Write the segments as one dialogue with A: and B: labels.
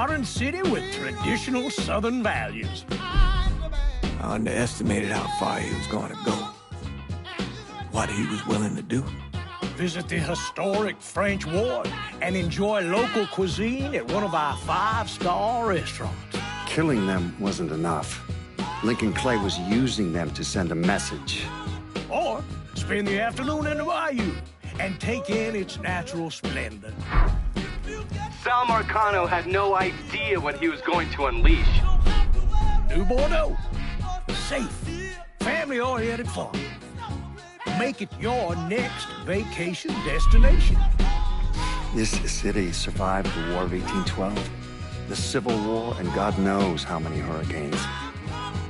A: modern city with traditional Southern values.
B: I underestimated how far he was going to go. What he was willing to do.
A: Visit the historic French Ward and enjoy local cuisine at one of our 5-star restaurants.
C: Killing them wasn't enough. Lincoln Clay was using them to send a message.
A: Or spend the afternoon in the bayou and take in its natural splendor.
D: Sal Marcano had no idea what he was going to unleash.
A: New Bordeaux. Safe, family-oriented fun. Make it your next vacation destination.
C: This city survived the War of 1812, the Civil War, and God knows how many hurricanes.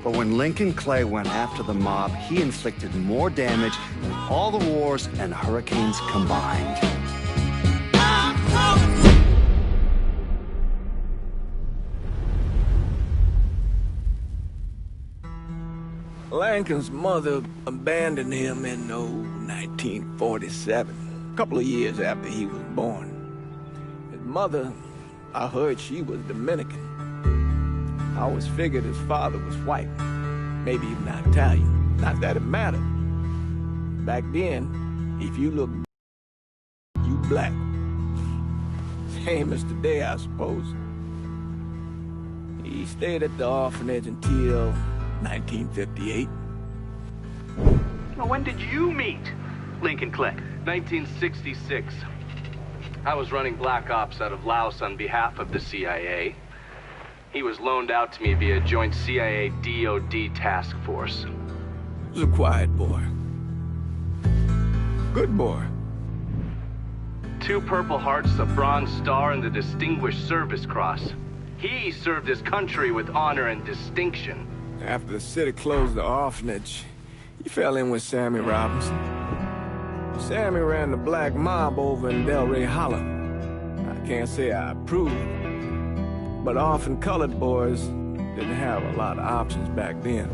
C: But when Lincoln Clay went after the mob, he inflicted more damage than all the wars and hurricanes combined.
B: Lincoln's mother abandoned him in 1947, a couple of years after he was born. His mother, I heard she was Dominican. I always figured his father was white, maybe even Italian. Not that it mattered. Back then, if you look, you black. Same as today, I suppose. He stayed at the orphanage until 1958.
D: Well, when did you meet Lincoln Clay? 1966. I was running Black Ops out of Laos on behalf of the CIA. He was loaned out to me via joint CIA-DOD task force.
B: He was a quiet boy. Good boy.
D: 2 Purple Hearts, a Bronze Star, and the Distinguished Service Cross. He served his country with honor and distinction.
B: After the city closed the orphanage, he fell in with Sammy Robinson. Sammy ran the black mob over in Delray Hollow. I can't say I approve, but orphan colored boys didn't have a lot of options back then.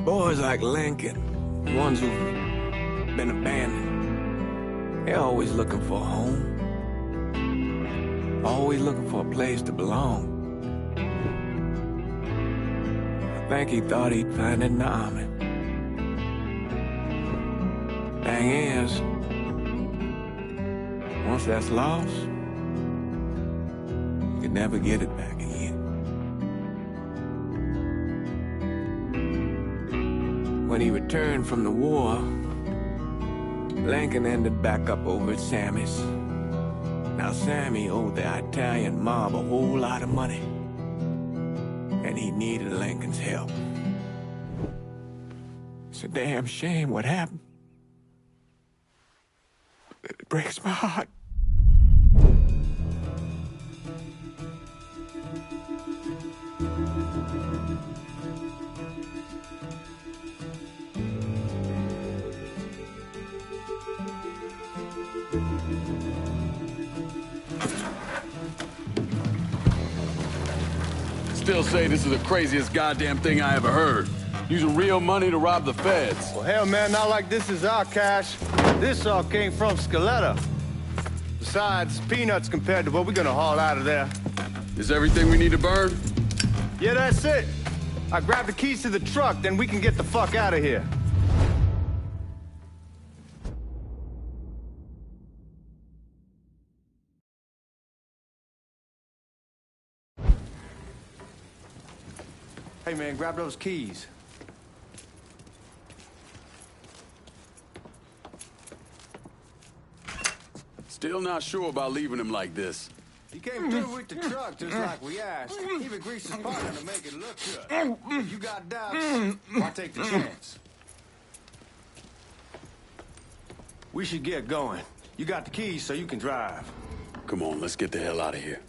B: Boys like Lincoln, the ones who've been abandoned, they're always looking for a home. Always looking for a place to belong. I think he thought he'd find it in the army. Thing is, once that's lost, you can never get it back again. When he returned from the war, Lincoln ended back up over at Sammy's. Now Sammy owed the Italian mob a whole lot of money, and he needed Lincoln's help. It's a damn shame what happened. It breaks my heart.
E: Still say this is the craziest goddamn thing I ever heard. Using real money to rob the feds.
F: Well, hell, man, not like this is our cash. This all came from Scaletta. Besides, peanuts compared to what we're gonna haul out of there.
E: Is everything we need to burn?
F: Yeah, that's it. I grab the keys to the truck, then we can get the fuck out of here. Hey, man, grab those keys.
E: Still not sure about leaving him like this.
F: He came through with the truck just like we asked. Even greased his partner to make it look good. If you got doubts, why take the chance? We should get going. You got the keys so you can drive.
E: Come on, let's get the hell out of here.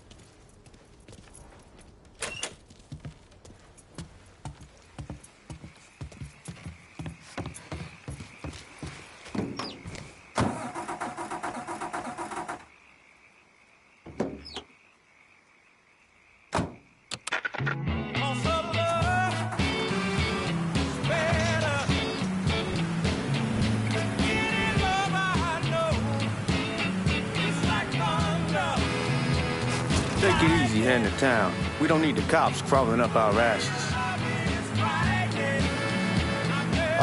F: Take it easy heading to town. We don't need the cops crawling up our asses.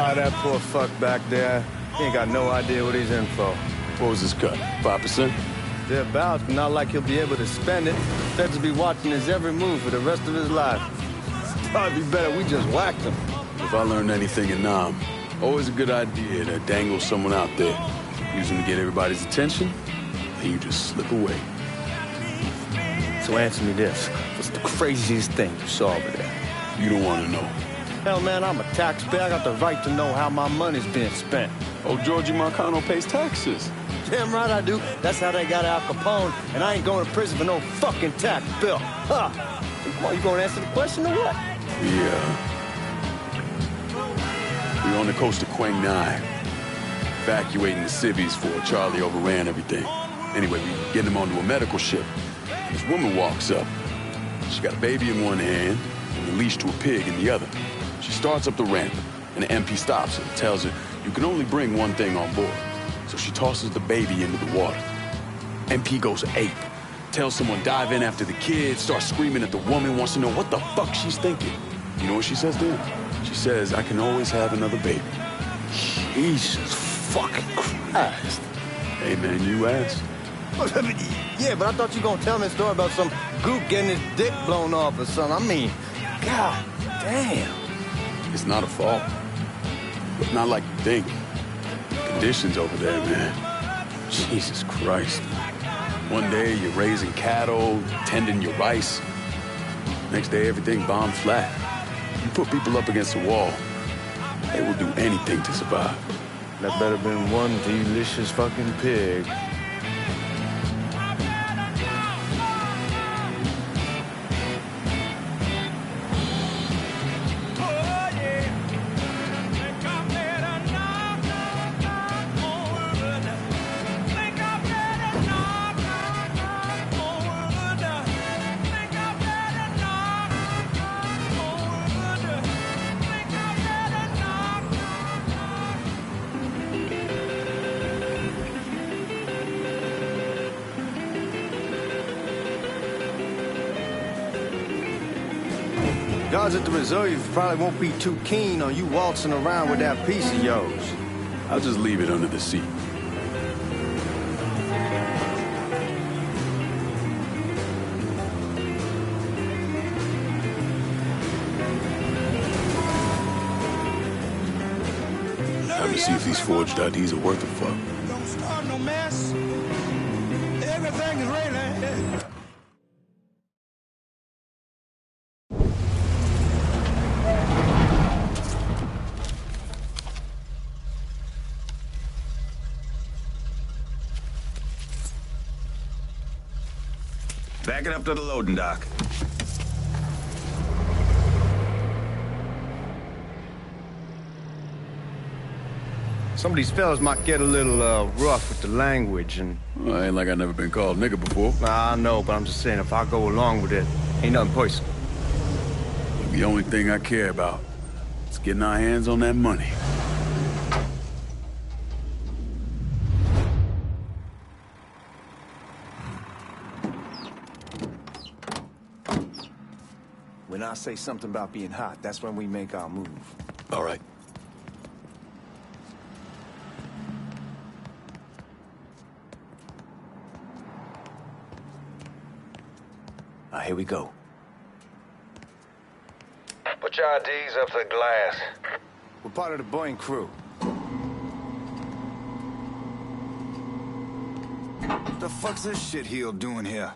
F: Ah, that poor fuck back there. He ain't got no idea what he's in for.
E: What was his cut? 5%?
F: Thereabouts, but not like he'll be able to spend it. Feds will be watching his every move for the rest of his life. It's probably better we just whacked him.
E: If I learned anything in Nam, always a good idea to dangle someone out there. Use them to get everybody's attention, and you just slip away.
F: So answer me this. What's the craziest thing you saw over there?
E: You don't want to know.
F: Hell, man, I'm a taxpayer. I got the right to know how my money's being spent.
E: Oh, Georgie Marcano pays taxes.
F: Damn right I do. That's how they got Al Capone, and I ain't going to prison for no fucking tax bill. Huh? Come on, you gonna answer the question or what?
E: We're on the coast of Quang Nai, evacuating the civvies before Charlie overran everything. Anyway, we get him onto a medical ship. This woman walks up. She got a baby in one hand and a leash to a pig in the other. She starts up the ramp, and the MP stops her and tells her, you can only bring one thing on board. So she tosses the baby into the water. MP goes ape. Tells someone dive in after the kid, starts screaming at the woman, wants to know what the fuck she's thinking. You know what she says then? She says, I can always have another baby.
F: Jesus fucking Christ.
E: Hey man, you asked.
F: Yeah, but I thought you were gonna tell me a story about some gook getting his dick blown off or something. I mean, god damn.
E: It's not a fault. But not like you think. Conditions over there, man. Jesus Christ. One day you're raising cattle, tending your rice. Next day everything bombed flat. You put people up against the wall, they will do anything to survive.
F: That better been one delicious fucking pig. Guards at the reserve probably won't be too keen on you waltzing around with that piece of yours.
E: I'll just leave it under the seat. Time to see if these forged IDs are worth a fuck.
A: Don't start no mess. Everything is ready.
G: Back it up to the loading dock.
F: Some of these fellas might get a little rough with the language and...
E: Well, ain't like I never been called nigga before.
F: Nah, I know, but I'm just saying if I go along with it, ain't nothing personal.
E: The only thing I care about is getting our hands on that money.
G: When I say something about being hot, that's when we make our move.
E: All right.
G: Here we go.
H: Put your IDs up to the glass.
F: We're part of the Boeing crew.
G: What the fuck's this shitheel doing here?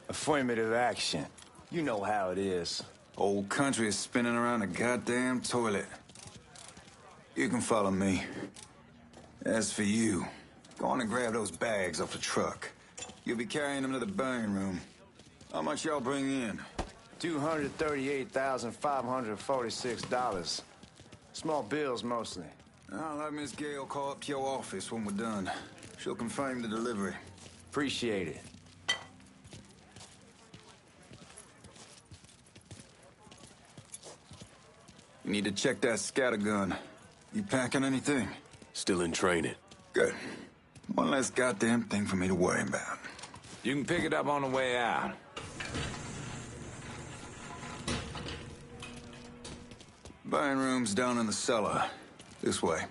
F: Affirmative action. You know how it is.
G: Old country is spinning around a goddamn toilet. You can follow me. As for you, go on and grab those bags off the truck. You'll be carrying them to the burning room. How much y'all bring in?
F: $238,546. Small bills, mostly.
G: I'll have Miss Gale call up to your office when we're done. She'll confirm the delivery.
F: Appreciate it.
G: You need to check that scattergun. You packing anything?
E: Still in training.
G: Good. One less goddamn thing for me to worry about. You can pick it up on the way out. Buying room's down in the cellar. This way.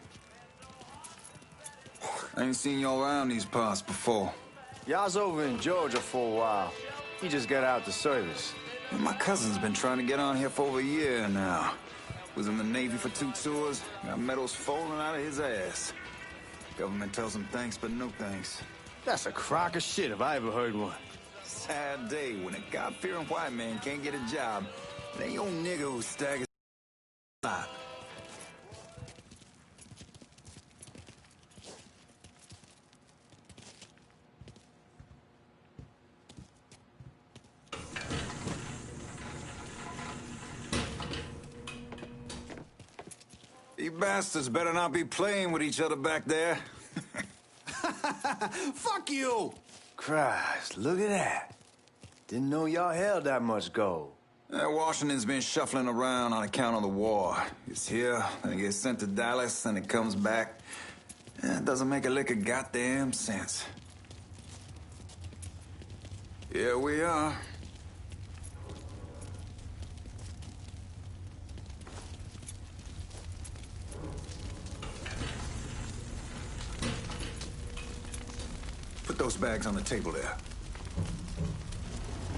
G: I ain't seen y'all around these parts before.
F: Y'all's over in Georgia for a while. He just got out the service.
G: My cousin's been trying to get on here for over a year now. Was in the Navy for 2 tours, got medals falling out of his ass. Government tells him thanks, but no thanks.
F: That's a crock of shit if I ever heard one.
G: Sad day when a God-fearing white man can't get a job. It ain't your nigga who staggers out. You bastards better not be playing with each other back there.
F: Fuck you! Christ, look at that. Didn't know y'all held that much gold.
G: Washington's been shuffling around on account of the war. It's here, then it gets sent to Dallas, then it comes back. It doesn't make a lick of goddamn sense. Here we are. Put those bags on the table there.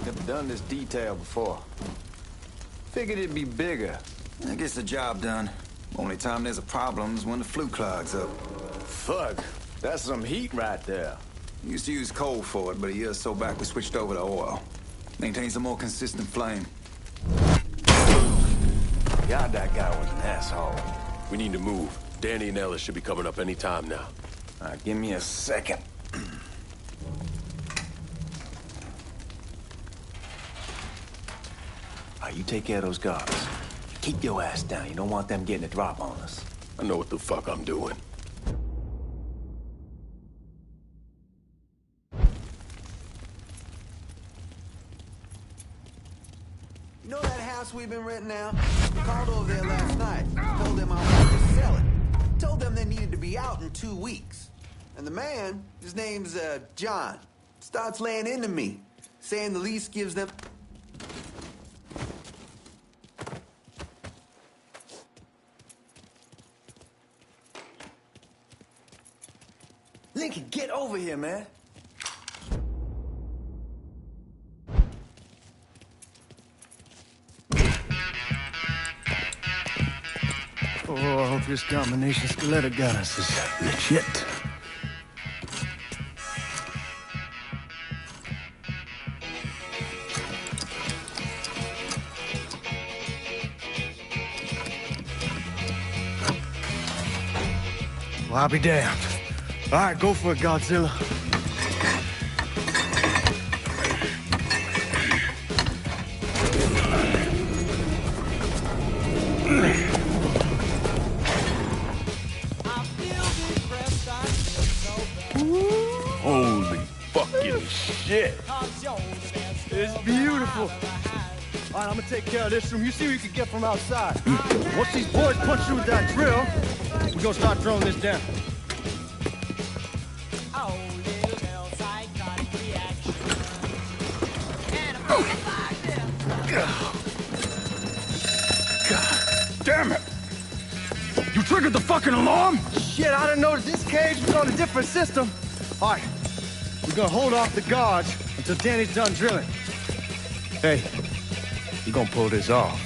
F: Never done this detail before. Figured it'd be bigger.
G: That gets the job done. Only time there's a problem is when the flue clogs up.
F: Fuck, that's some heat right there.
G: Used to use coal for it, but a year or so back we switched over to oil. Maintains a more consistent flame.
F: God, that guy was an asshole.
I: We need to move. Danny and Ellis should be coming up any time now.
F: All right, give me a second. All right, you take care of those guards. Keep your ass down. You don't want them getting a drop on us.
I: I know what the fuck I'm doing.
J: You know that house we've been renting out? Called over there last night. Told them I wanted to sell it. Told them they needed to be out in 2 weeks. And the man, his name's John, starts laying into me, saying the lease gives them...
F: Lincoln, get over here, man.
A: Oh, I hope this combination Scaletta got us is legit. Well, I'll be damned. All right, go for it, Godzilla.
I: Holy fucking shit.
A: It's beautiful. All right, I'm gonna take care of this room. You see what you can get from outside. Once these boys punch through with that drill, we're gonna start throwing this down.
I: God damn it! You triggered the fucking alarm?
A: Shit, I didn't know that this cage was on a different system. All right, we're gonna hold off the guards until Danny's done drilling. Hey, you gonna pull this off.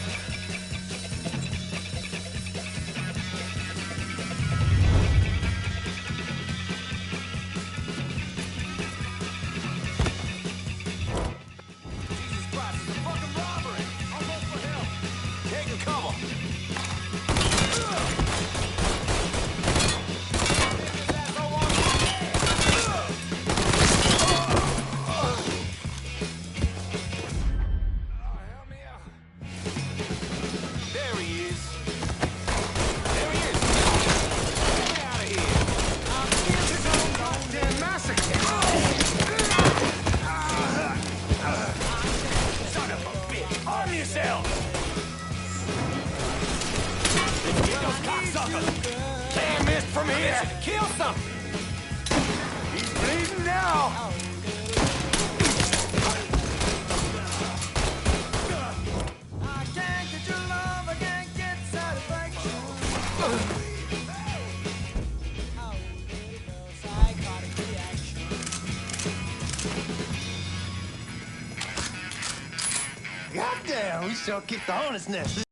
A: we sure kicked the hornet's nest.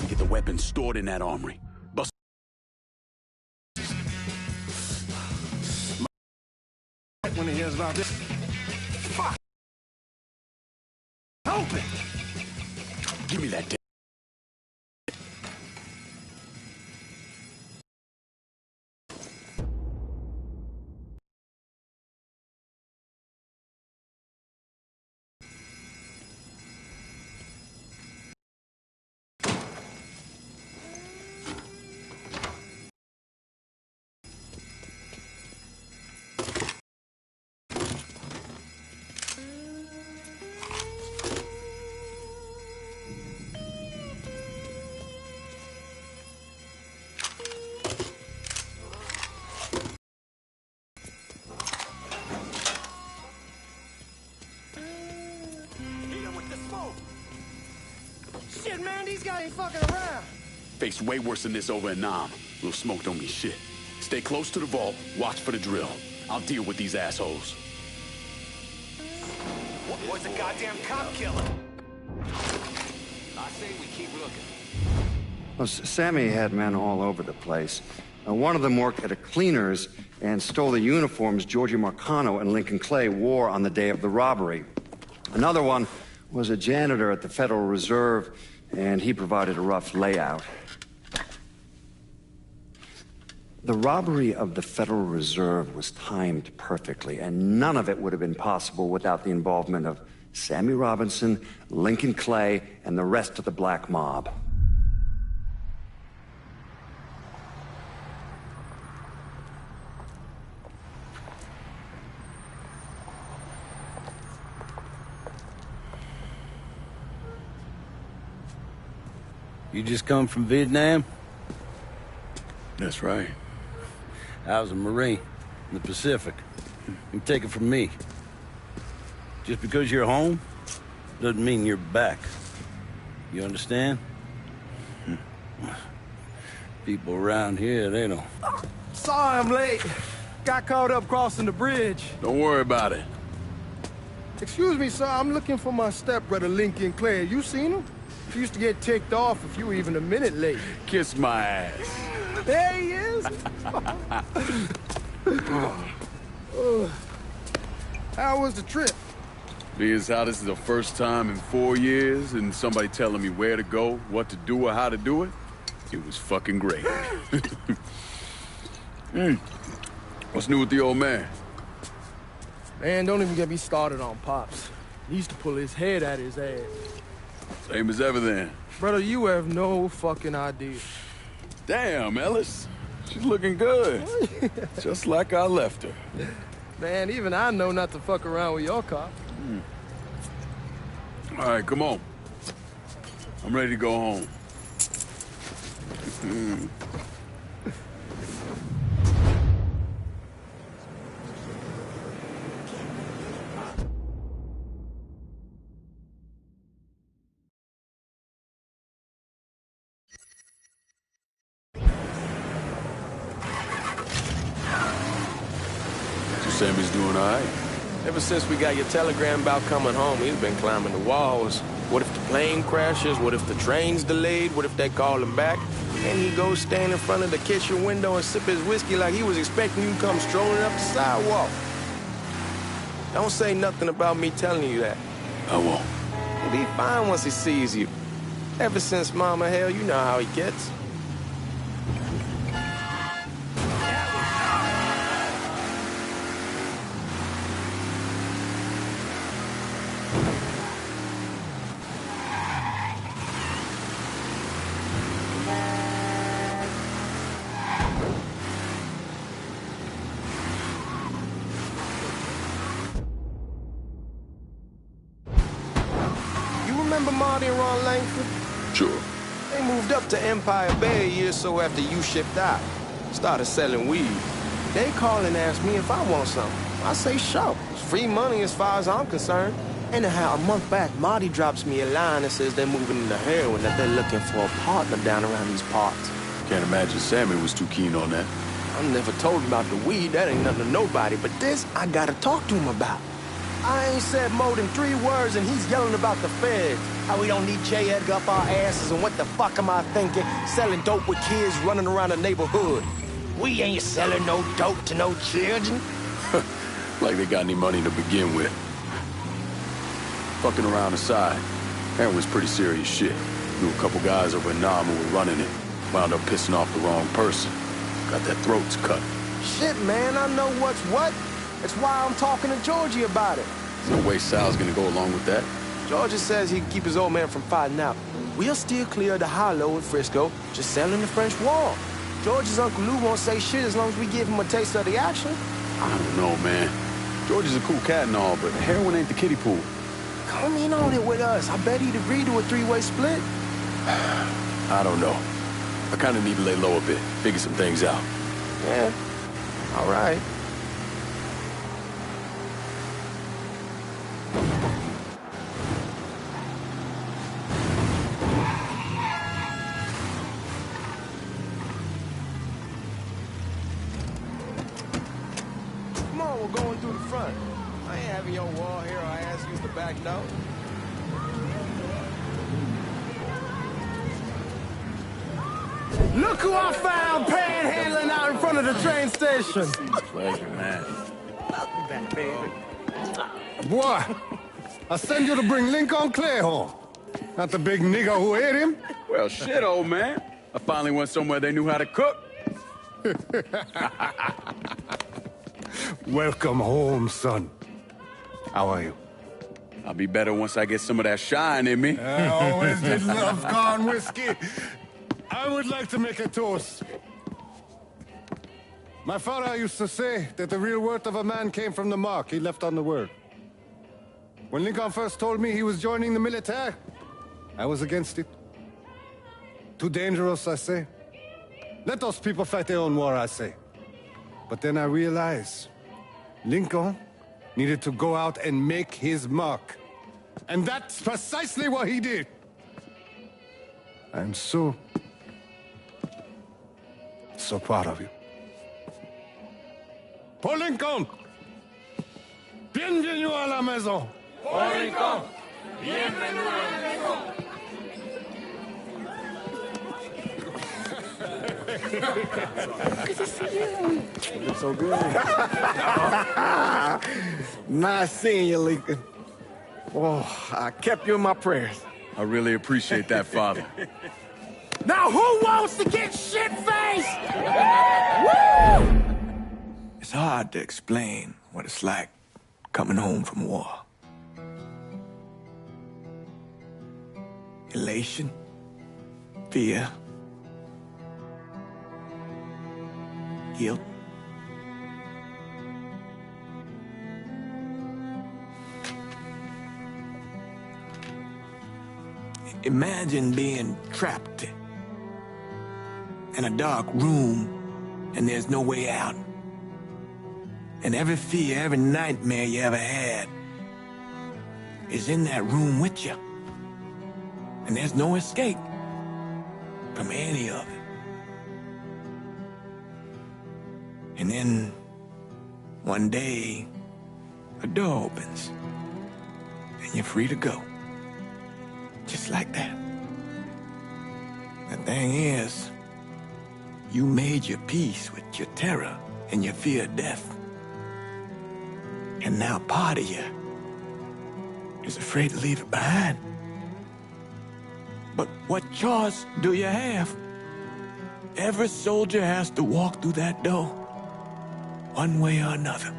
E: Get the weapons stored in that armory. Bust
A: when he hears about this. Fuck! Open!
E: Give me that damn.
A: Shit, man, these guys ain't fucking around.
E: Faced way worse than this over in Nam. Little smoke don't mean shit. Stay close to the vault. Watch for the drill. I'll deal with these assholes.
A: What's a goddamn cop killer?
J: I say we keep looking.
C: Well, Sammy had men all over the place. One of them worked at a cleaner's and stole the uniforms Georgie Marcano and Lincoln Clay wore on the day of the robbery. Another one was a janitor at the Federal Reserve, and he provided a rough layout. The robbery of the Federal Reserve was timed perfectly, and none of it would have been possible without the involvement of Sammy Robinson, Lincoln Clay, and the rest of the black mob.
K: You just come from Vietnam?
E: That's right.
K: I was a Marine in the Pacific. You take it from me. Just because you're home doesn't mean you're back. You understand? People around here, they don't.
F: Sorry I'm late. Got caught up crossing the bridge.
E: Don't worry about it.
F: Excuse me, sir. I'm looking for my stepbrother, Lincoln Clay. You seen him? He used to get ticked off if you were even a minute late.
E: Kiss my ass.
F: There he is. How was the trip?
E: Being as how this is the first time in 4 years and somebody telling me where to go, what to do, or how to do it, it was fucking great. What's new with the old man?
F: Man, don't even get me started on Pops. He used to pull his head out his ass.
E: Same as ever then.
F: Brother, you have no fucking idea.
E: Damn, Ellis. She's looking good. Just like I left her.
F: Man, even I know not to fuck around with your cop.
E: All right, come on. I'm ready to go home. Sammy's doing all right.
B: Ever since we got your telegram about coming home, he's been climbing the walls. What if the plane crashes? What if the train's delayed? What if they call him back? And he goes stand in front of the kitchen window and sip his whiskey like he was expecting you to come strolling up the sidewalk. Don't say nothing about me telling you that.
E: I won't.
B: He'll be fine once he sees you. Ever since Mama, hell, you know how he gets. Remember Marty and Ron Langford?
E: Sure.
B: They moved up to Empire Bay a year or so after you shipped out. Started selling weed. They call and ask me if I want something. I say, sure. It's free money as far as I'm concerned. Anyhow, a month back, Marty drops me a line and says they're moving into heroin, that they're looking for a partner down around these parts.
E: Can't imagine Sammy was too keen on that.
B: I never told him about the weed. That ain't nothing to nobody. But this, I gotta talk to him about.
L: I ain't said more than 3 words and he's yelling about the feds. How we don't need J. Edgar up our asses and what the fuck am I thinking? Selling dope with kids running around the neighborhood. We ain't selling no dope to no children.
E: Like they got any money to begin with. Fucking around aside, that was pretty serious shit. Knew a couple guys over in Nam who were running it. Wound up pissing off the wrong person. Got their throats cut.
L: Shit, man, I know what's what. That's why I'm talking to Georgie about it.
E: There's no way Sal's gonna go along with that.
L: Georgie says he can keep his old man from fighting out. We'll still clear the high-low in Frisco, just selling the French Wall. George's Uncle Lou won't say shit as long as we give him a taste of the action.
E: I don't know, man. George is a cool cat and all, but heroin ain't the kiddie pool.
L: Come in on it with us. I bet he'd agree to a 3-way split.
E: I don't know. I kind of need to lay low a bit, figure some things out.
L: Yeah, all right. Come on, we're going through the front. I ain't having your wall here or I ask you the back door. Look who I found panhandling out in front of the train station.
K: Pleasure, man.
L: Welcome back, baby.
F: Boy, I send you to bring Lincoln Clay home. Not the big nigger who ate him.
E: Well, shit, old man. I finally went somewhere they knew how to cook.
F: Welcome home, son. How are you?
E: I'll be better once I get some of that shine in me.
F: I always did love corn whiskey. I would like to make a toast. My father used to say that the real worth of a man came from the mark he left on the world. When Lincoln first told me he was joining the military, I was against it. Too dangerous, I say. Let those people fight their own war, I say. But then I realized Lincoln needed to go out and make his mark. And that's precisely what he did. I'm so proud of you. Paul Lincoln! Bienvenue à la maison!
I: Paul Lincoln! Bienvenue à la maison!
L: Good to see you. You look so good. Nice seeing you, Lincoln. Oh, I kept you in my prayers.
E: I really appreciate that, Father.
L: Now who wants to get shit-faced? Woo!
B: It's hard to explain what it's like coming home from war. Elation, fear, guilt. Imagine being trapped in a dark room and there's no way out. And every fear, every nightmare you ever had is in that room with you. And there's no escape from any of it. And then one day, a door opens and you're free to go. Just like that. The thing is, you made your peace with your terror and your fear of death. And now part of you is afraid to leave it behind. But what choice do you have? Every soldier has to walk through that door, one way or another.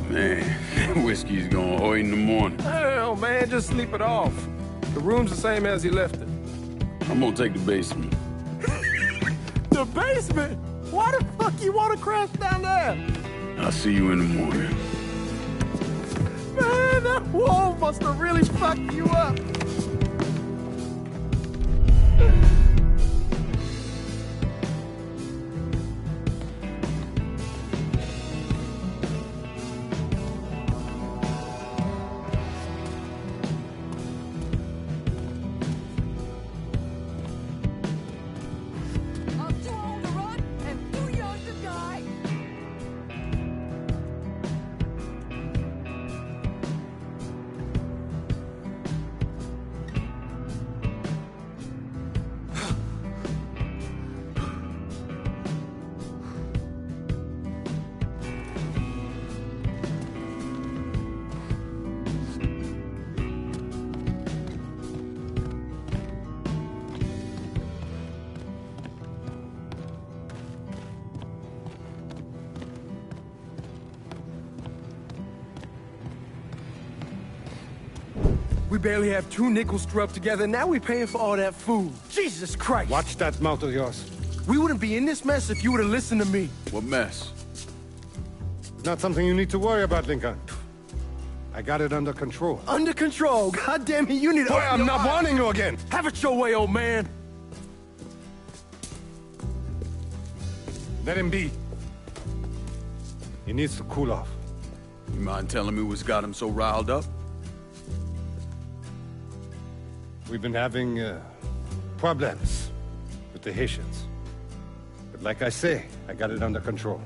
E: Man, whiskey's going oi in the morning.
L: Hell, man, just sleep it off. The room's the same as you left it.
E: I'm gonna take the basement.
L: The basement? Why the fuck you want to crash down there?
E: I'll see you in the morning.
L: Man, that wall must have really fucked you up.
M: I'm too old to run and too young to die.
L: We barely have 2 nickels to rub together, now we paying for all that food. Jesus Christ!
F: Watch that mouth of yours.
L: We wouldn't be in this mess if you would've listened to me.
E: What mess?
F: Not something you need to worry about, Lincoln. I got it under control.
L: Under control? God damn it, you need to...
F: Boy, I'm not warning you again!
L: Have it your way, old man!
F: Let him be. He needs to cool off.
E: You mind telling me what's got him so riled up?
F: We've been having, problems with the Haitians. But like I say, I got it under control.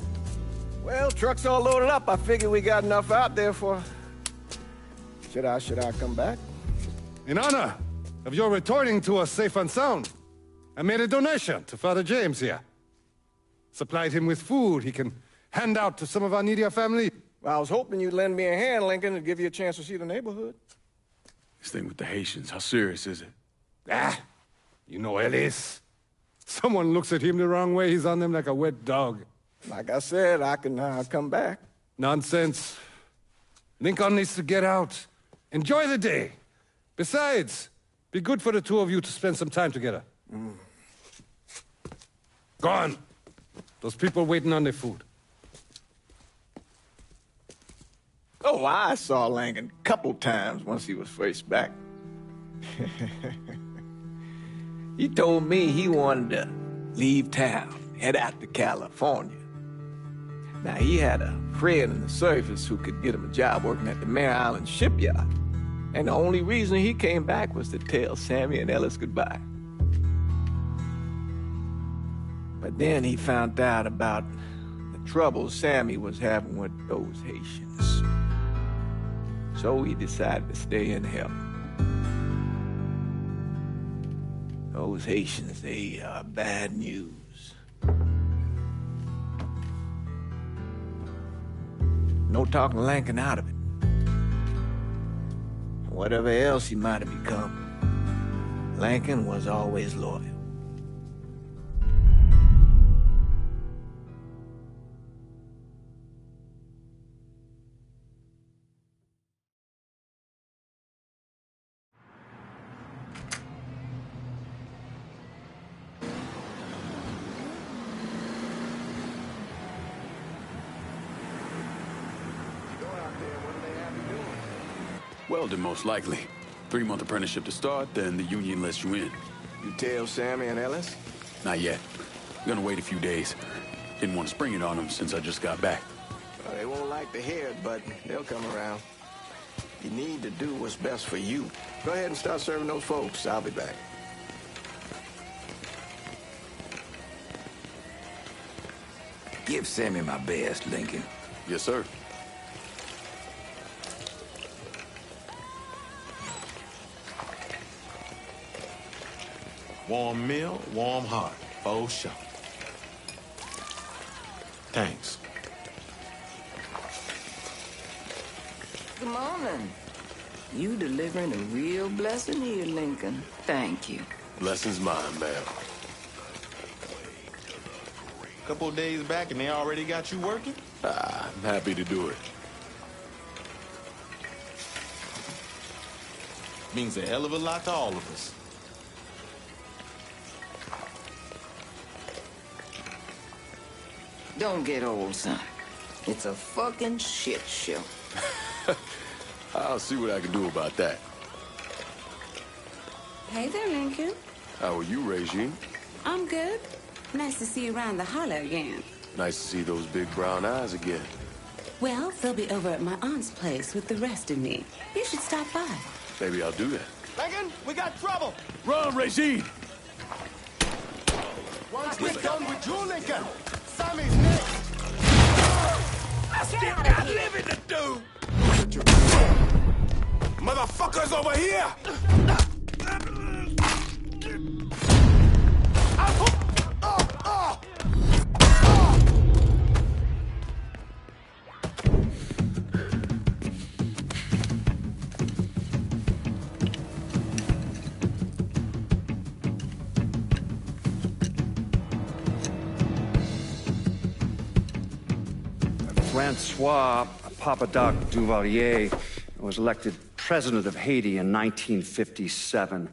B: Well, truck's all loaded up. I figure we got enough out there for... Should I come back?
F: In honor of your returning to us safe and sound, I made a donation to Father James here. Supplied him with food he can hand out to some of our needier family.
B: Well, I was hoping you'd lend me a hand, Lincoln, and give you a chance to see the neighborhood.
E: This thing with the Haitians, how serious is it?
F: Ah, you know Ellis. Someone looks at him the wrong way, he's on them like a wet dog.
B: Like I said, I can come back.
F: Nonsense. Lincoln needs to get out. Enjoy the day. Besides, be good for the two of you to spend some time together. Go on. Those people waiting on their food.
B: Oh, I saw Lincoln a couple times once he was first back. He told me he wanted to leave town, head out to California. Now, he had a friend in the service who could get him a job working at the Mare Island shipyard. And the only reason he came back was to tell Sammy and Ellis goodbye. But then he found out about the trouble Sammy was having with those Haitians. So he decided to stay and help. Those Haitians, they are bad news. No talking Lincoln out of it. Whatever else he might have become, Lincoln was always loyal.
E: Welding, most likely. 3-month apprenticeship to start, then the union lets you in.
B: You tell Sammy and Ellis?
E: Not yet. Gonna wait a few days. Didn't want to spring it on them since I just got back.
B: Well, they won't like to hear it, but they'll come around. You need to do what's best for you. Go ahead and start serving those folks. I'll be back.
H: Give Sammy my best, Lincoln.
E: Yes, sir.
M: Warm meal, warm heart, for sure. Thanks.
N: Good morning. You delivering a real blessing here, Lincoln. Thank you.
M: Blessing's mine, ma'am. Couple of days back and they already got you working?
E: I'm happy to do it.
M: Means a hell of a lot to all of us.
N: Don't get old, son. It's a fucking shit show.
E: I'll see what I can do about that.
O: Hey there, Lincoln.
E: How are you, Regine?
O: I'm good. Nice to see you around the holler again.
E: Nice to see those big brown eyes again.
O: Well, they'll be over at my aunt's place with the rest of me. You should stop by.
E: Maybe I'll do that.
L: Lincoln, we got trouble!
E: Run, Regine!
L: Once we're done with you, Lincoln, Sammy's next!
I: I still got living to do! Motherfuckers over here!
C: Francois Papadoc Duvalier was elected president of Haiti in 1957.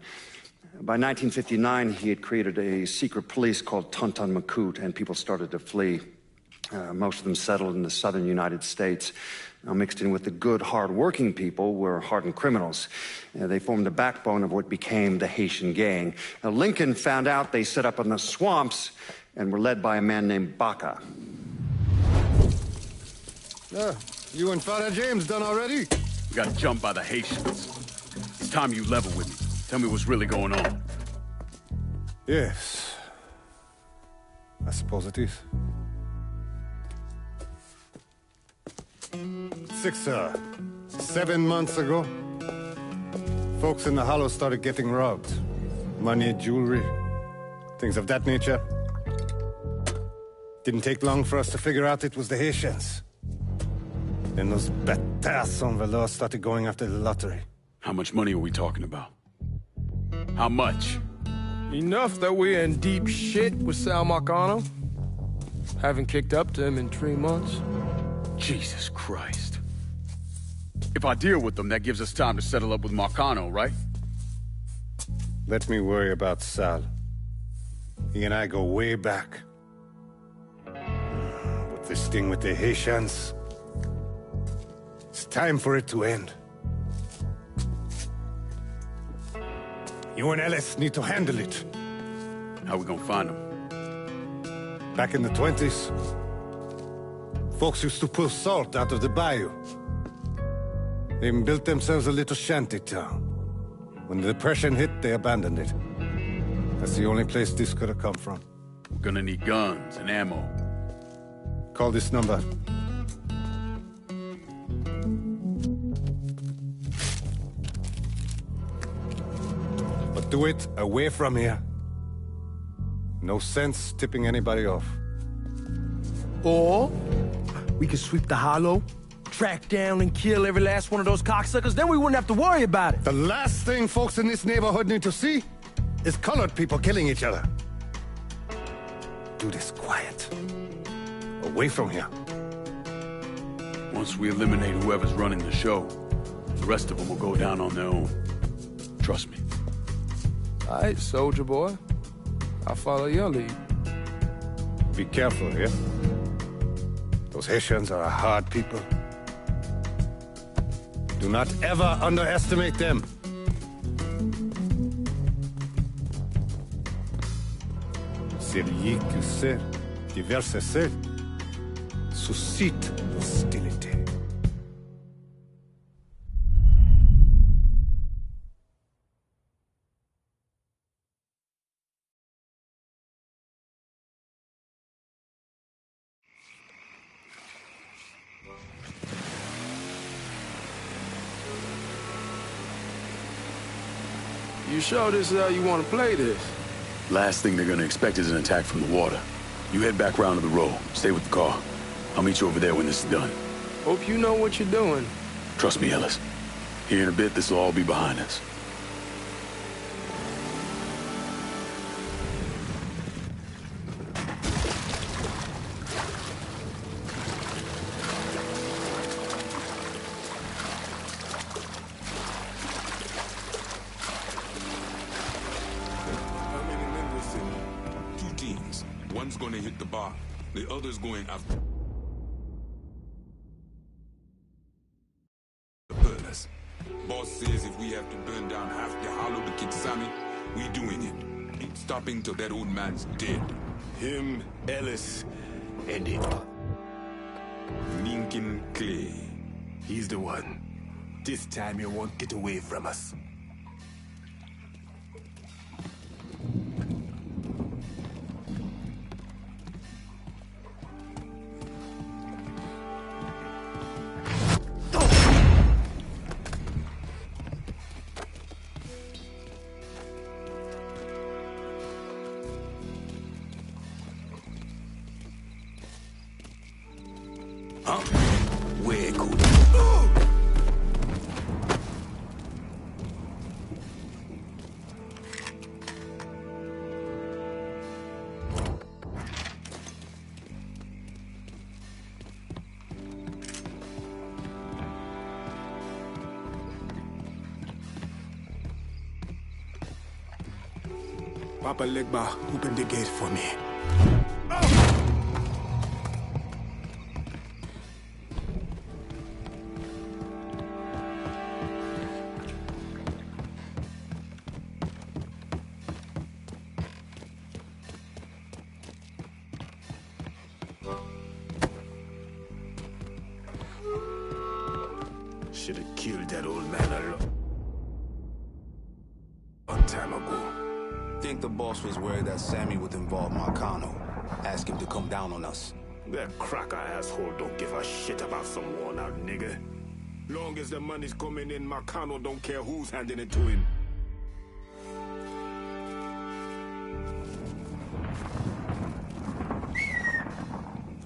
C: By 1959, he had created a secret police called Tonton Macoute, and people started to flee. Most of them settled in the southern United States. Now, mixed in with the good, hard-working people were hardened criminals. They formed the backbone of what became the Haitian gang. Now, Lincoln found out they set up in the swamps and were led by a man named Baca.
F: You and Father James done already?
E: We got jumped by the Haitians. It's time you level with me. Tell me what's really going on.
F: Yes. I suppose it is. 7 months ago, folks in the Hollow started getting robbed. Money, jewelry, things of that nature. Didn't take long for us to figure out it was the Haitians. Then those bâtards on velours started going after the lottery.
E: How much money are we talking about? How much?
P: Enough that we're in deep shit with Sal Marcano. Haven't kicked up to him in 3 months.
E: Jesus Christ. If I deal with them, that gives us time to settle up with Marcano, right?
F: Let me worry about Sal. He and I go way back. But this thing with the Haitians... it's time for it to end. You and Ellis need to handle it.
E: How we gonna find them?
F: Back in the 20s, folks used to pull salt out of the bayou. They even built themselves a little shanty town. When the Depression hit, they abandoned it. That's the only place this could have come from.
E: We're gonna need guns and ammo.
F: Call this number. But do it away from here. No sense tipping anybody off.
L: Or we could sweep the Hollow, track down and kill every last one of those cocksuckers, then we wouldn't have to worry about it.
F: The last thing folks in this neighborhood need to see is colored people killing each other. Do this quiet. Away from here.
E: Once we eliminate whoever's running the show, the rest of them will go down on their own. Trust me.
P: All right, soldier boy. I'll follow your lead.
F: Be careful, yeah? Those Haitians are a hard people. Do not ever underestimate them. Celui qui sait diverser suscite hostilité.
P: You sure this is how you want to play this?
E: Last thing they're gonna expect is an attack from the water. You head back round to the road. Stay with the car. I'll meet you over there when this is done.
P: Hope you know what you're doing.
E: Trust me, Ellis. Here in a bit, this will all be behind us.
Q: One's gonna hit the bar, the other's going after the burners. Boss says if we have to burn down half the Hollow to kick Sammy, we doing it. Ain't stopping till that old man's dead.
R: Him, Ellis, and it.
Q: Lincoln Clay.
R: He's the one. This time he won't get away from us. Papa Legba, open the gate for me. Should have killed that old man a long time ago.
G: Think the boss was worried that Sammy would involve Marcano. Ask him to come down on us.
R: That cracker asshole don't give a shit about some worn-out nigga. Long as the money's coming in, Marcano don't care who's handing it to him.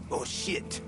L: Oh, shit.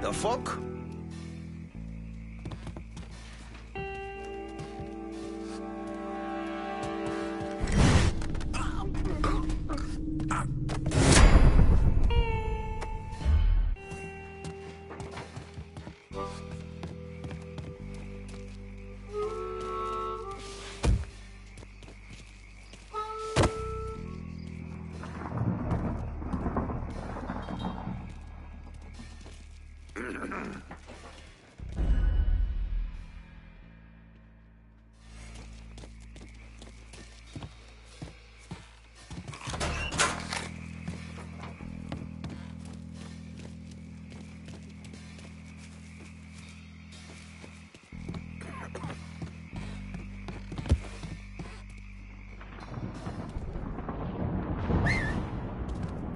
L: The fuck?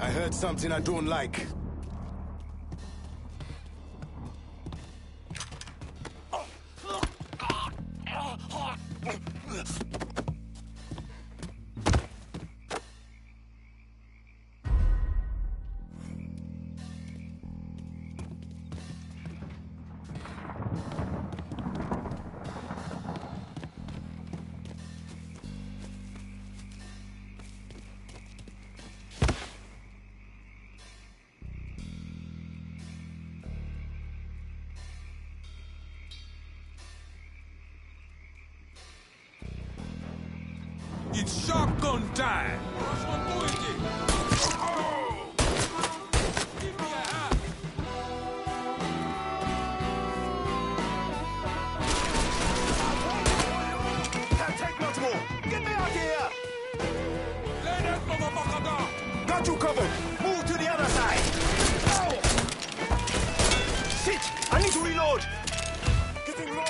R: I heard something I don't like.
Q: It's shotgun time! Give me a hand!
L: Can't take much more. Get me out here!
Q: Lay that motherfucker down!
L: Got you covered. Move to the other side. Oh! Shit! I need to reload. Getting low.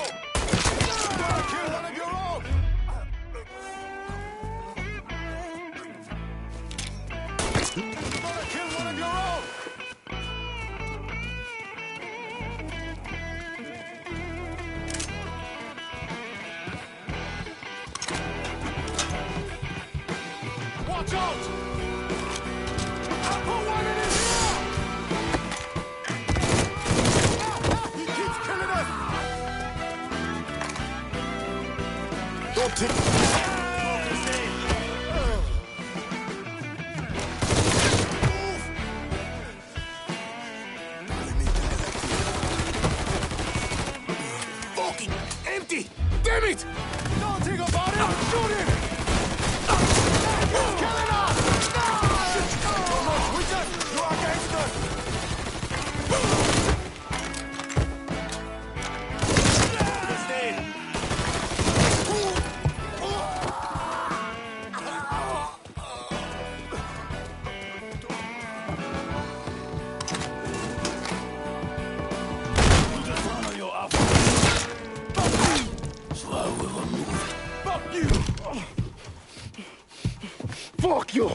L: Kill one of your own. Kill one of your own. Watch out! I'll put one in his ear! He keeps killing us! Don't take...
R: Fucking empty! Damn it!
A: Don't think about it! Shoot him! He's killing us! No! Too much wizard! You are gangsters!
I: Fuck you!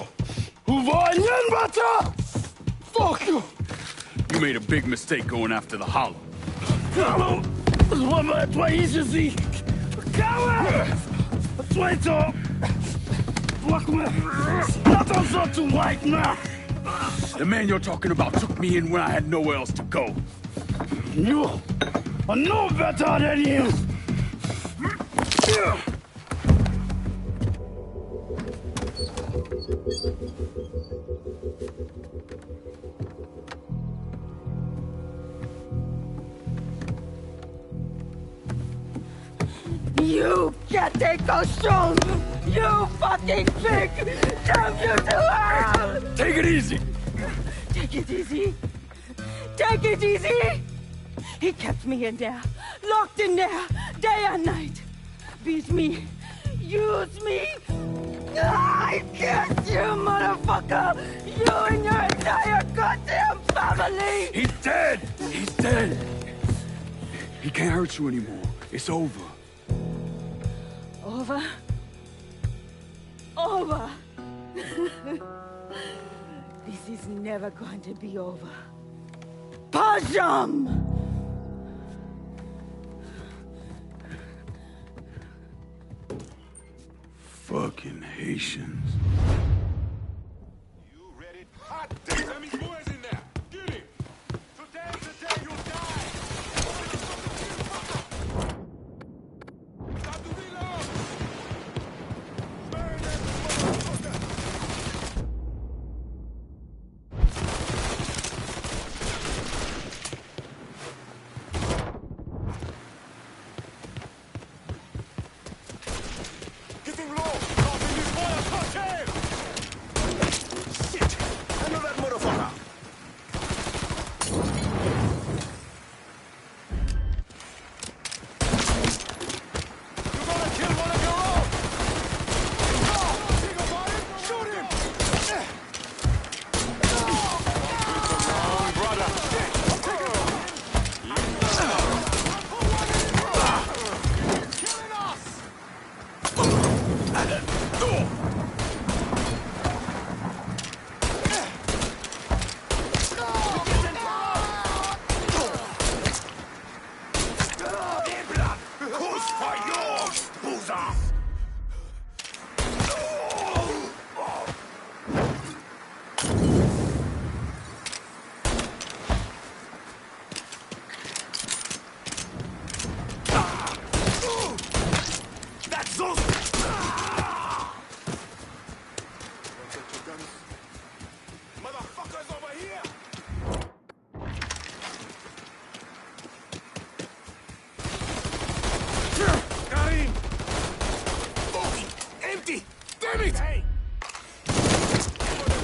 I: Fuck you!
E: You made a big mistake going after the Hollow. The man you're talking about took me in when I had nowhere else to go.
I: You are no better than him!
S: You can't take those shoes! You fucking pig! Damn you to hell!
E: Take it easy!
S: Take it easy! Take it easy! He kept me in there, locked in there, day and night. Beat me, use me. I get you, motherfucker! You and your entire goddamn family!
E: He's dead! He's dead! He can't hurt you anymore. It's over.
S: Over? Over! This is never going to be over. Pajam!
E: Fucking Haitians.
R: You ready? Hot damn! Sammy's boys in there! Get him! Today's the day you'll die! Stop the reload! Burn that motherfucker! Getting low! Crossing this wire! Touch him! Shit! Handle that motherfucker! You're gonna kill one of your own! No! Think about it! Shoot him! Wrong, brother! Shit! Take him! Killing us! Who's for yours, Boozer? That's those. Motherfuckers over here! Got him! Fucking empty! Damn it! Hey!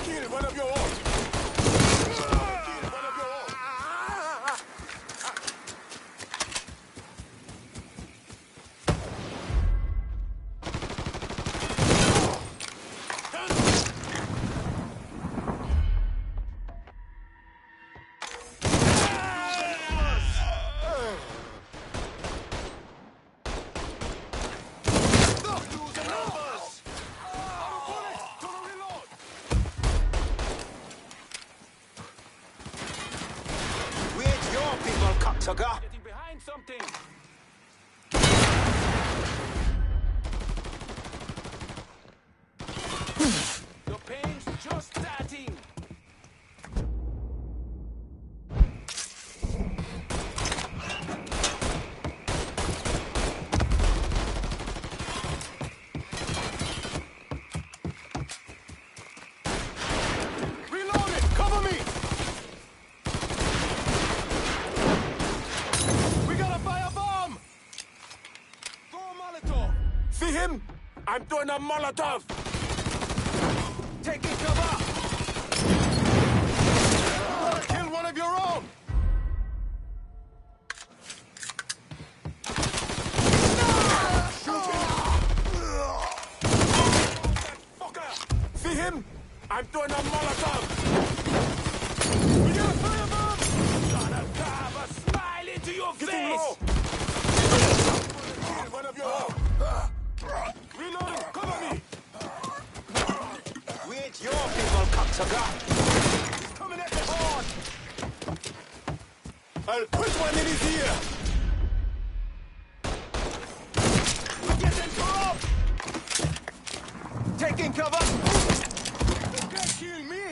R: Kill one of your own! Kill one of your own! Where's your people, cocksucker? Getting behind something. Your pain's just starting. Reload it! Cover me! We got a fire bomb! I'm throwing a Molotov!
L: Taking cover!
R: Kill one of your own! See him? I'm throwing a Molotov! We got three of them! Gotta carve a smile into your face! One of your own! Reloading! Cover me!
L: We ain't your people, cocksucker!
R: He's coming at the horn! I'll put one in his ear!
L: We're getting through! Taking cover!
R: You can't kill me!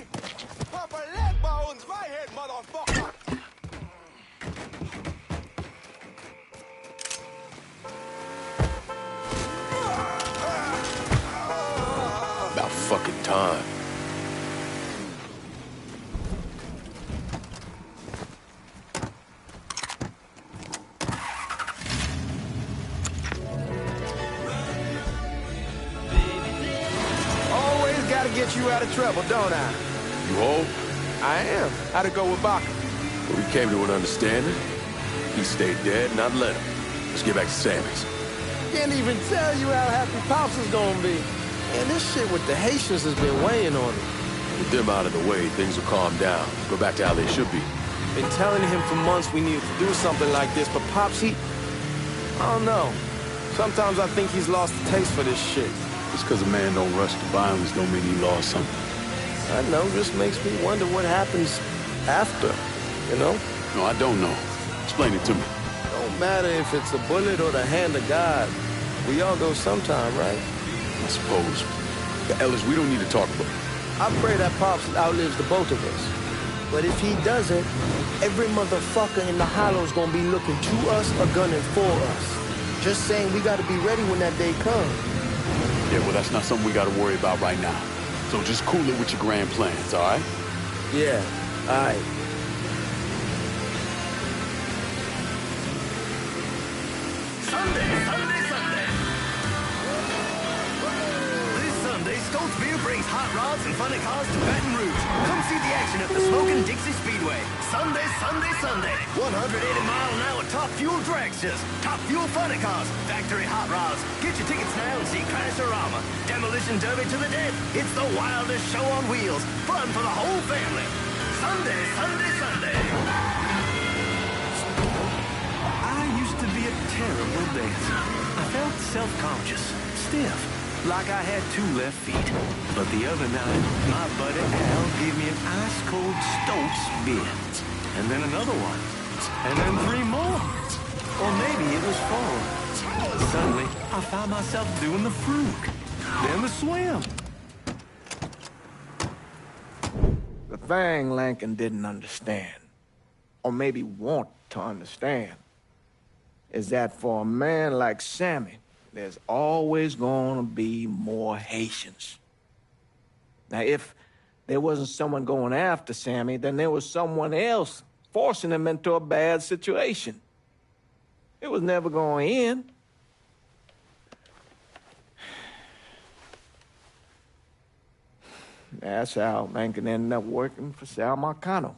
R: Pop a leg bones my head, motherfucker!
E: About fucking time.
L: Always gotta get you out of trouble, don't I?
E: You hold?
L: I am. How'd it go with Baca?
E: Well, we came to an understanding. He stayed dead, and I'd let him. Let's get back to Sammy's.
L: Can't even tell you how happy Pops is gonna be. And this shit with the Haitians has been weighing on him.
E: With them out of the way, things will calm down. Go back to how they should be.
L: Been telling him for months we needed to do something like this, but Pops, I don't know. Sometimes I think he's lost the taste for this shit.
E: Just because a man don't rush to violence don't mean he lost something.
L: I know, just makes me wonder what happens after, you know?
E: No, I don't know. Explain it to me.
L: Don't matter if it's a bullet or the hand of God. We all go sometime, right?
E: I suppose. But Ellis, we don't need to talk about it.
L: I pray that Pops outlives the both of us. But if he doesn't, every motherfucker in the hollow's gonna be looking to us or gunning for us. Just saying we gotta be ready when that day comes.
E: Yeah, well, that's not something we gotta worry about right now. So just cool it with your grand plans, all right?
L: Yeah, all right.
T: Sunday. This Sunday, Stokes Beer brings hot rods and funny cars to Baton Rouge. Come see the action at the Smokin' Dixie Speedway. Sunday. 180-mile-an-hour top fuel dragsters, top fuel funny cars, factory hot rods. Get your tickets now and see Crasherama. Demolition Derby to the death. It's the wildest show on wheels. Fun for the whole family. Sunday. I used to be a terrible dancer. I felt self-conscious, stiff, like I had 2 left feet. But the other night, my buddy Al gave me an ice-cold Stokes beer. And then another one. And then 3 more. Or maybe it was 4. Suddenly, I found myself doing the fruit. Then the swim.
B: The thing Lincoln didn't understand, or maybe want to understand, is that for a man like Sammy, there's always gonna be more Haitians. Now, if there wasn't someone going after Sammy, then there was someone else forcing him into a bad situation. It was never going to end. That's how Lincoln ended up working for Sal Marcano.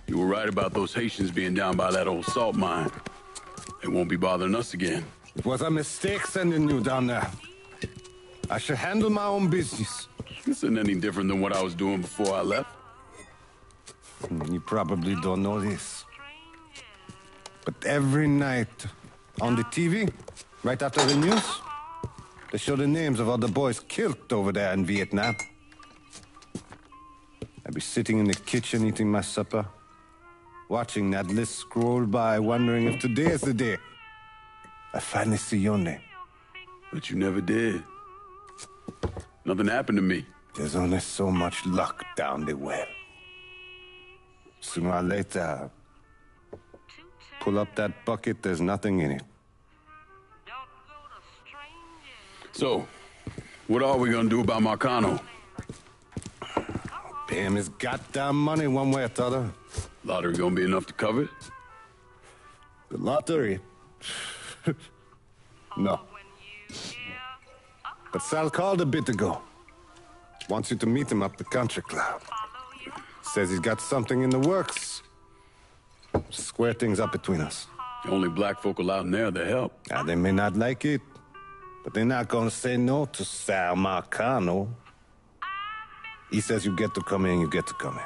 E: You were right about those Haitians being down by that old salt mine. They won't be bothering us again.
F: It was a mistake sending you down there. I should handle my own business.
E: This isn't any different than what I was doing before I left.
F: You probably don't know this. But every night on the TV, right after the news, they show the names of all the boys killed over there in Vietnam. I'd be sitting in the kitchen eating my supper, watching that list scroll by, wondering if today is the day I finally see your name.
E: But you never did. Nothing happened to me.
F: There's only so much luck down the well. Sooner or later, pull up that bucket, there's nothing in it.
E: So, what are we gonna do about Marcano?
F: Pay him his goddamn money one way or the other.
E: Lottery gonna be enough to cover it?
F: The lottery? No. But Sal called a bit ago. Wants you to meet him up the country club. Says he's got something in the works. Square things up between us.
E: The only black folk allowed in there to help.
F: Now, they may not like it, but they're not gonna say no to Sal Marcano. He says you get to come in, you get to come in.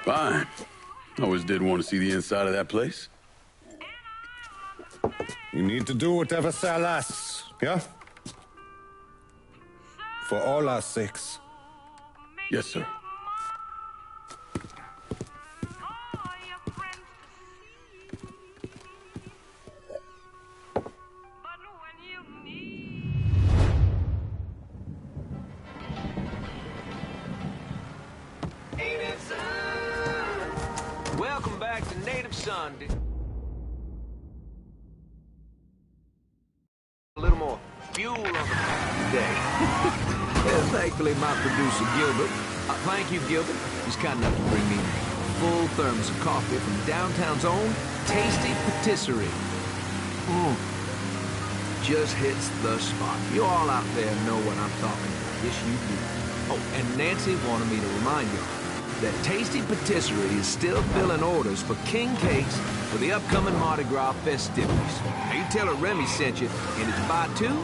E: Fine. Always did want to see the inside of that place.
F: You need to do whatever Sal asks, yeah? For all our sakes.
E: Yes, sir.
B: Welcome back to Native Son. A little more fuel on the fire today. Well, thankfully, my producer, Gilbert, thank you, Gilbert, was kind enough to bring me a full thermos of coffee from downtown's own Tasty Patisserie. Just hits the spot. You all out there know what I'm talking about. Yes, you do. Oh, and Nancy wanted me to remind you that Tasty Patisserie is still filling orders for king cakes for the upcoming Mardi Gras festivities. Now, you tell her Remy sent you, and it's buy two,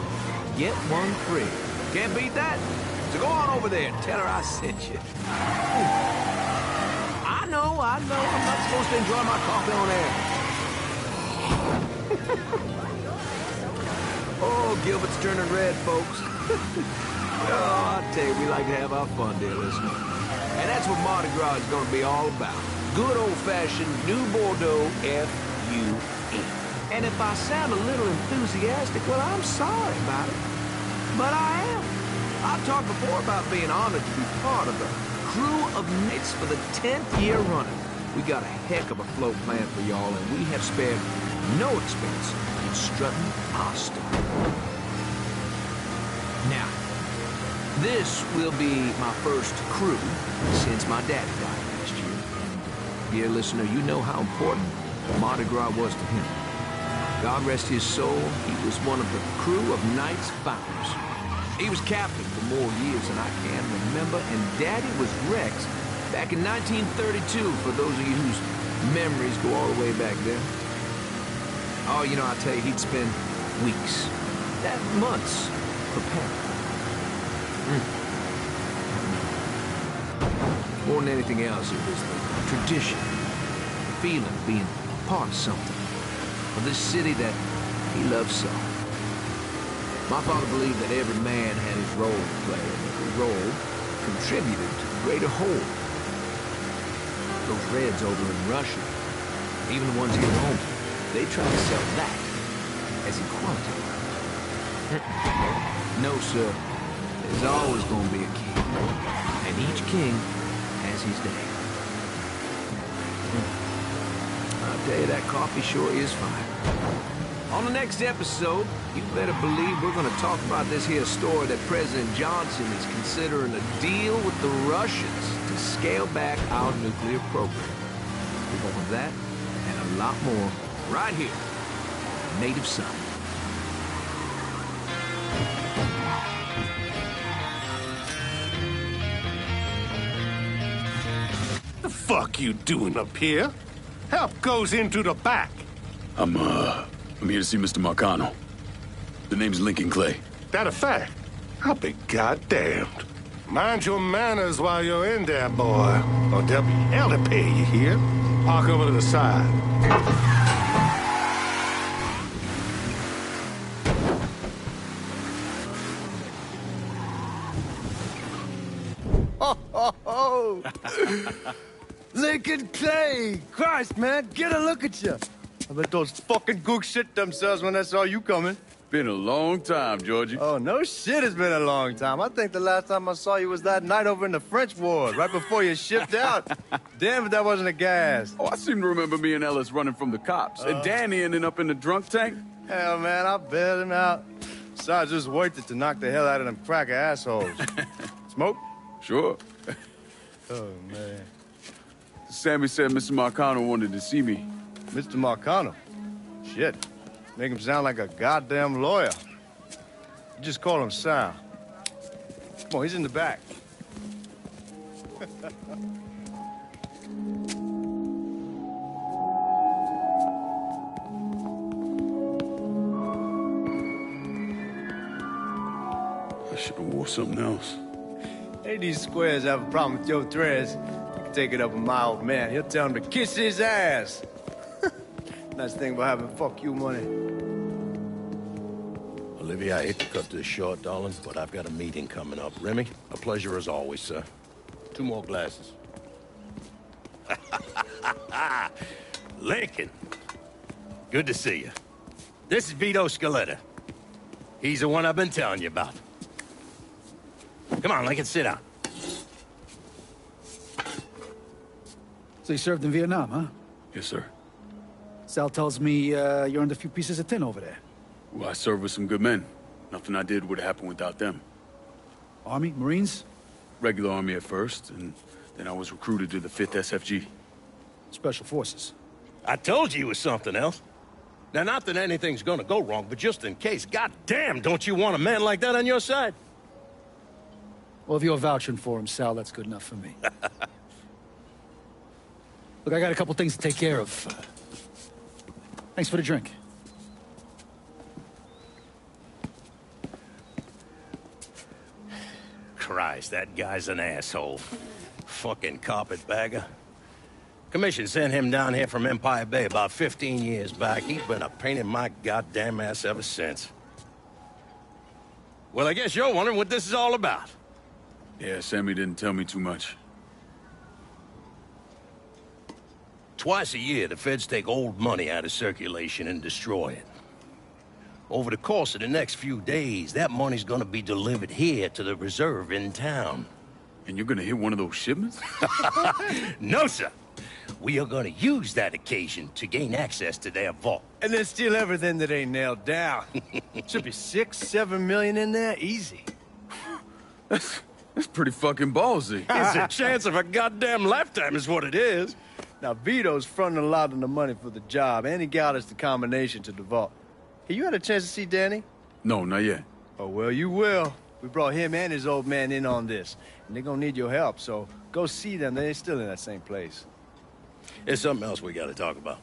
B: get one free. Can't beat that? So go on over there and tell her I sent you. I know. I'm not supposed to enjoy my coffee on air. Oh, Gilbert's turning red, folks. Oh, I tell you, we like to have our fun, dear listener. And that's what Mardi Gras is going to be all about. Good old-fashioned New Bordeaux F-U-E. And if I sound a little enthusiastic, well, I'm sorry about it. But I am. I've talked before about being honored to be part of the crew of Knicks for the 10th year running. We got a heck of a float plan for y'all, and we have spared no expense in strutting our stuff. Now, this will be my first crew since my daddy died last year. Dear listener, you know how important Mardi Gras was to him. God rest his soul, he was one of the crew of Knights founders. He was captain for more years than I can remember, and Daddy was Rex back in 1932, for those of you whose memories go all the way back there. Oh, you know, I tell you, he'd spend weeks, months, preparing. More than anything else, it was the tradition, the feeling of being part of something, of this city that he loved so. My father believed that every man had his role to play, and every role contributed to the greater whole. Those Reds over in Russia, even the ones here at home, they try to sell that as equality. No, sir. There's always going to be a king, and each king has his day. I'll tell you, that coffee sure is fine. On the next episode, you better believe we're going to talk about this here story that President Johnson is considering a deal with the Russians to scale back our nuclear program. We're going with that and a lot more right here on Native Son.
R: The fuck you doing up here? Help goes into the back.
E: I'm here to see Mr. Marcano. The name's Lincoln Clay.
R: That a fact? I'll be goddamned. Mind your manners while you're in there, boy, or there'll be hell to pay you here. Park over to the side.
A: Oh. Lincoln Clay! Christ, man, get a look at you. I bet those fucking gooks shit themselves when they saw you coming.
E: Been a long time, Georgie.
A: Oh, no shit, it's been a long time. I think the last time I saw you was that night over in the French ward, right before you shipped out. Damn if that wasn't a gas.
E: Oh, I seem to remember me and Ellis running from the cops. And Danny ending up in the drunk tank.
A: Hell, man, I bailed him out. Besides, just worth it to knock the hell out of them cracker assholes. Smoke?
E: Sure.
A: Oh, man.
E: Sammy said Mr. Marcano wanted to see me.
A: Mr. Marcano? Shit. Make him sound like a goddamn lawyer. Just call him Sal. Come on, he's in the back.
E: I should have wore something else.
A: Hey, these squares have a problem with your dreads. You can take it up with my old man. He'll tell him to kiss his ass. Nice thing about having fuck you money.
L: Olivia, I hate to cut this short, darling, but I've got a meeting coming up. Remy, a pleasure as always, sir. 2 more glasses. Lincoln. Good to see you. This is Vito Scaletta. He's the one I've been telling you about. Come on, Lincoln, sit down.
U: So you served in Vietnam, huh?
E: Yes, sir.
U: Sal tells me you earned a few pieces of tin over there.
E: Well, I served with some good men. Nothing I did would have happened without them.
U: Army? Marines?
E: Regular Army at first, and then I was recruited to the 5th SFG.
U: Special Forces.
L: I told you it was something else. Now, not that anything's gonna go wrong, but just in case, goddamn, don't you want a man like that on your side?
U: Well, if you're vouching for him, Sal, that's good enough for me. Look, I got a couple things to take care of. Thanks for the drink.
L: Christ, that guy's an asshole. Fucking carpetbagger. Commission sent him down here from Empire Bay about 15 years back. He's been a pain in my goddamn ass ever since. Well, I guess you're wondering what this is all about.
E: Yeah, Sammy didn't tell me too much.
L: Twice a year, the feds take old money out of circulation and destroy it. Over the course of the next few days, that money's gonna be delivered here to the reserve in town.
E: And you're gonna hit one of those shipments?
L: No, sir. We are gonna use that occasion to gain access to their vault.
A: And then steal everything that ain't nailed down. Should be 6, 7 million in there, easy.
E: That's pretty fucking ballsy.
L: It's a chance of a goddamn lifetime is what it is.
A: Now, Vito's fronting a lot of the money for the job, and he got us the combination to the vault. Hey, you had a chance to see Danny?
E: No, not yet.
A: Oh, well, you will. We brought him and his old man in on this, and they're gonna need your help, so go see them. They're still in that same place.
L: There's something else we gotta talk about.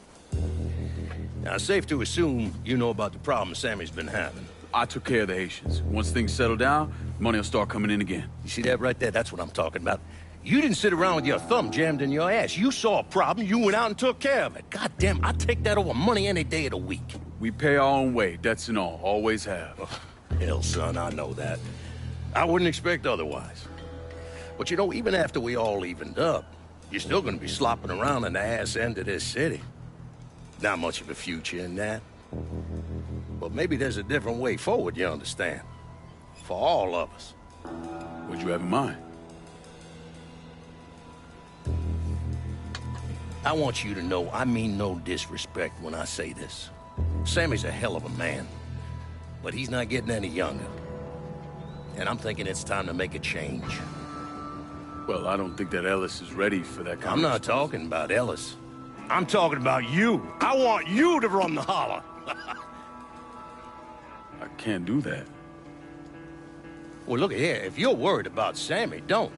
L: Now, it's safe to assume you know about the problem Sammy's been having.
E: I took care of the Haitians. Once things settle down, money will start coming in again.
L: You see that right there? That's what I'm talking about. You didn't sit around with your thumb jammed in your ass. You saw a problem, you went out and took care of it. God damn, I'd take that over money any day of the week.
E: We pay our own way, debts and all. Always have.
L: Oh, hell, son, I know that. I wouldn't expect otherwise. But you know, even after we all evened up, you're still gonna be slopping around in the ass end of this city. Not much of a future in that. But maybe there's a different way forward, you understand? For all of us.
E: What'd you have in mind?
L: I want you to know I mean no disrespect when I say this. Sammy's a hell of a man, but he's not getting any younger. And I'm thinking it's time to make a change.
E: Well, I don't think that Ellis is ready for that kind
L: I'm not talking about Ellis. I'm talking about you. I want you to run the holler.
E: I can't do that.
L: Well, look here. If you're worried about Sammy, don't.